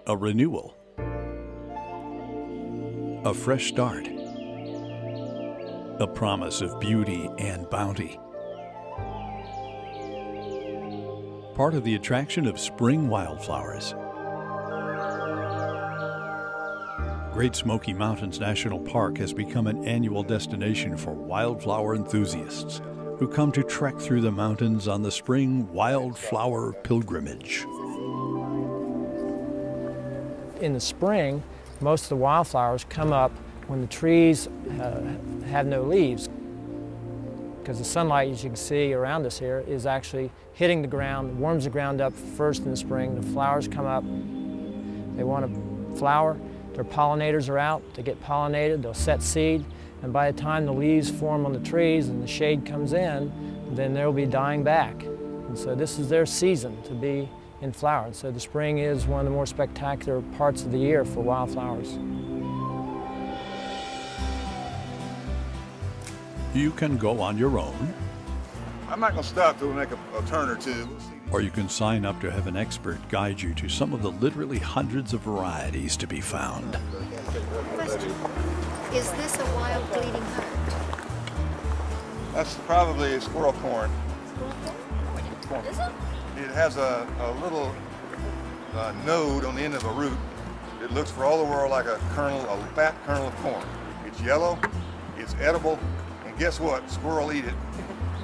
a renewal, a fresh start, a promise of beauty and bounty. Part of the attraction of spring wildflowers. Great Smoky Mountains National Park has become an annual destination for wildflower enthusiasts who come to trek through the mountains on the spring Wildflower Pilgrimage. In the spring, most of the wildflowers come up when the trees have no leaves, because the sunlight, as you can see around us here, is actually hitting the ground, warms the ground up first in the spring. The flowers come up, they want to flower, their pollinators are out, they get pollinated, they'll set seed, and by the time the leaves form on the trees and the shade comes in, then they'll be dying back. And so this is their season to be in flower. And so the spring is one of the more spectacular parts of the year for wildflowers. You can go on your own. I'm not going to stop till we make a turn or two. Or you can sign up to have an expert guide you to some of the literally hundreds of varieties to be found. Question. Is this a wild bleeding heart? That's probably a squirrel corn. Squirrel corn? Is it? It has a little node on the end of a root. It looks for all the world like a kernel, a fat kernel of corn. It's yellow, it's edible, and guess what? Squirrel eat it.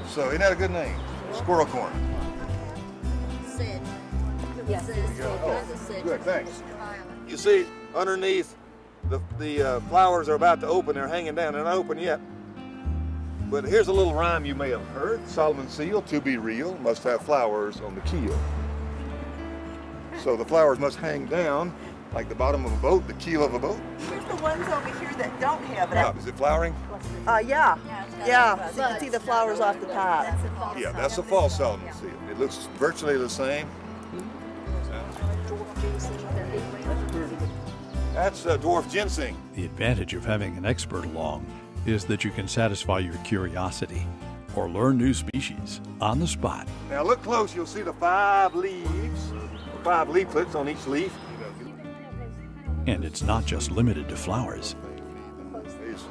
So isn't that a good name? Squirrel corn. Sid. Yes, oh, good, thanks. You see, underneath the flowers are about to open. They're hanging down. They're not open yet. But here's a little rhyme you may have heard. Solomon's seal, to be real, must have flowers on the keel. So the flowers must hang down like the bottom of a boat, the keel of a boat. Here's the ones over here that don't have it. Yeah, is it flowering? Yeah. Yeah, so you can see the flowers off the top. Yeah, that's a false Solomon's seal. It looks virtually the same. That's dwarf ginseng. The advantage of having an expert along is that you can satisfy your curiosity or learn new species on the spot. Now look close, you'll see the 5 leaves, 5 leaflets on each leaf. And it's not just limited to flowers.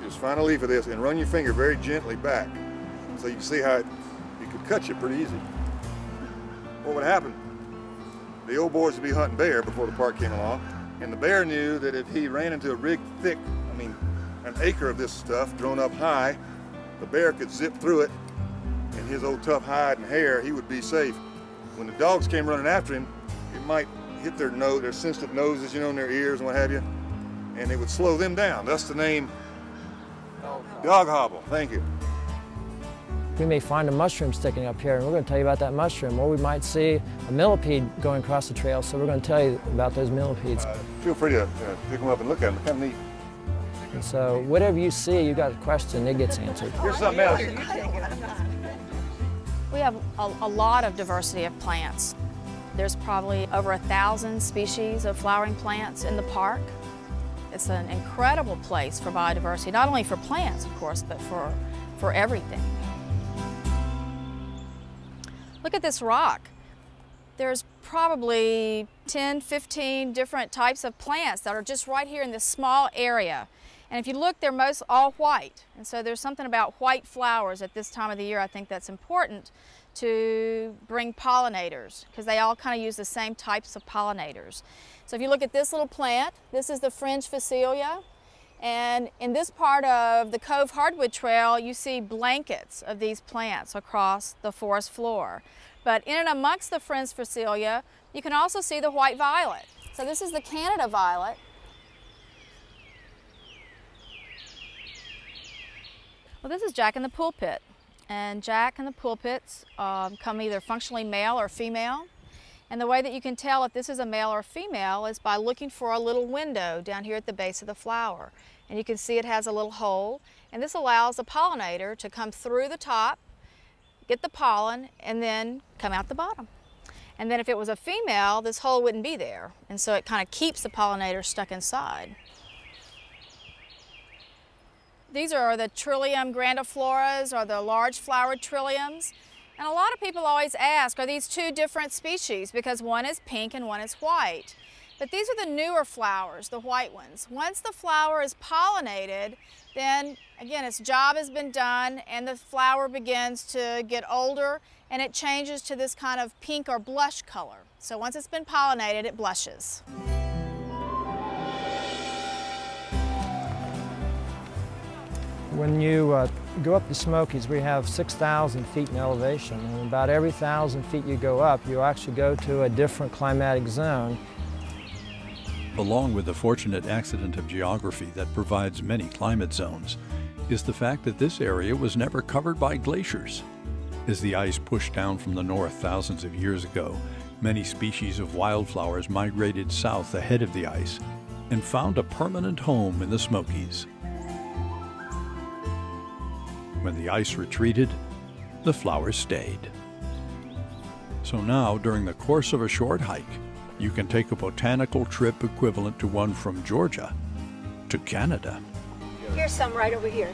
Just find a leaf of this and run your finger very gently back so you can see how you could cut you pretty easy. What would happen? The old boys would be hunting bear before the park came along, and the bear knew that if he ran into a big, thick, an acre of this stuff grown up high, the bear could zip through it, and his old tough hide and hair, he would be safe. When the dogs came running after him, it might hit their nose, their sensitive noses, you know, in their ears and what have you, and it would slow them down. That's the name dog hobble. Thank you. We may find a mushroom sticking up here, and we're going to tell you about that mushroom. Or we might see a millipede going across the trail, so we're going to tell you about those millipedes. Feel free to pick them up and look at them. They're kind of neat. And so whatever you see, you got a question, it gets answered. Here's something else. We have a lot of diversity of plants. There's probably over 1,000 species of flowering plants in the park. It's an incredible place for biodiversity, not only for plants, of course, but for everything. Look at this rock. There's probably 10, 15 different types of plants that are just right here in this small area. And if you look, they're most all white. And so there's something about white flowers at this time of the year I think that's important to bring pollinators, because they all kind of use the same types of pollinators. So if you look at this little plant, this is the fringe phacelia. And in this part of the Cove Hardwood Trail, you see blankets of these plants across the forest floor. But in and amongst the fringe phacelia, you can also see the white violet. So this is the Canada violet. Well, this is Jack-in-the-pulpit. And Jack-in-the-pulpits come either functionally male or female. And the way that you can tell if this is a male or female is by looking for a little window down here at the base of the flower. And you can see it has a little hole, and this allows the pollinator to come through the top, get the pollen, and then come out the bottom. And then if it was a female, this hole wouldn't be there, and so it kind of keeps the pollinator stuck inside. These are the Trillium grandifloras, or the large flowered trilliums. And a lot of people always ask, are these two different species? Because one is pink and one is white. But these are the newer flowers, the white ones. Once the flower is pollinated, then again, its job has been done and the flower begins to get older and it changes to this kind of pink or blush color. So once it's been pollinated, it blushes. When you go up the Smokies, we have 6,000 feet in elevation, and about every 1,000 feet you go up, you actually go to a different climatic zone. Along with the fortunate accident of geography that provides many climate zones, is the fact that this area was never covered by glaciers. As the ice pushed down from the north thousands of years ago, many species of wildflowers migrated south ahead of the ice and found a permanent home in the Smokies. When the ice retreated, the flowers stayed. So now, during the course of a short hike, you can take a botanical trip equivalent to one from Georgia to Canada. Here's some right over here.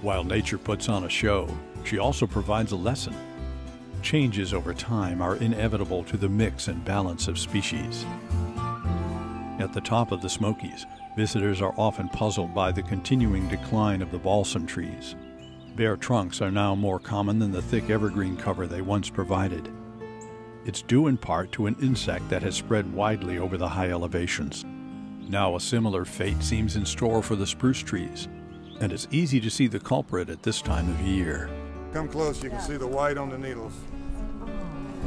While nature puts on a show, she also provides a lesson. Changes over time are inevitable to the mix and balance of species. At the top of the Smokies, visitors are often puzzled by the continuing decline of the balsam trees. Bare trunks are now more common than the thick evergreen cover they once provided. It's due in part to an insect that has spread widely over the high elevations. Now a similar fate seems in store for the spruce trees, and it's easy to see the culprit at this time of year. Come close, you can see the white on the needles.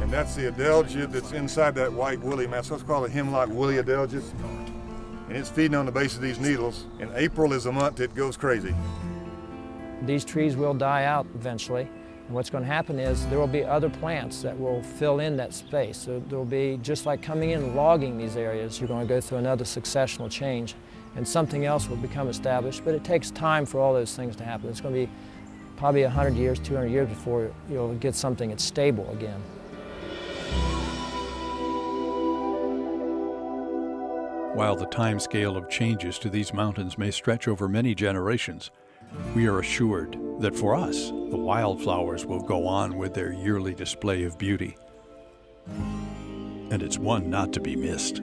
And that's the adelgid that's inside that white woolly mass. What's called a hemlock woolly adelgid. And it's feeding on the base of these needles. And April is the month it goes crazy. These trees will die out eventually. And what's going to happen is there will be other plants that will fill in that space. So there will be, just like coming in and logging these areas, you're going to go through another successional change. And something else will become established. But it takes time for all those things to happen. It's going to be probably 100 years, 200 years before you'll get something that's stable again. While the time scale of changes to these mountains may stretch over many generations, we are assured that for us, the wildflowers will go on with their yearly display of beauty. And it's one not to be missed.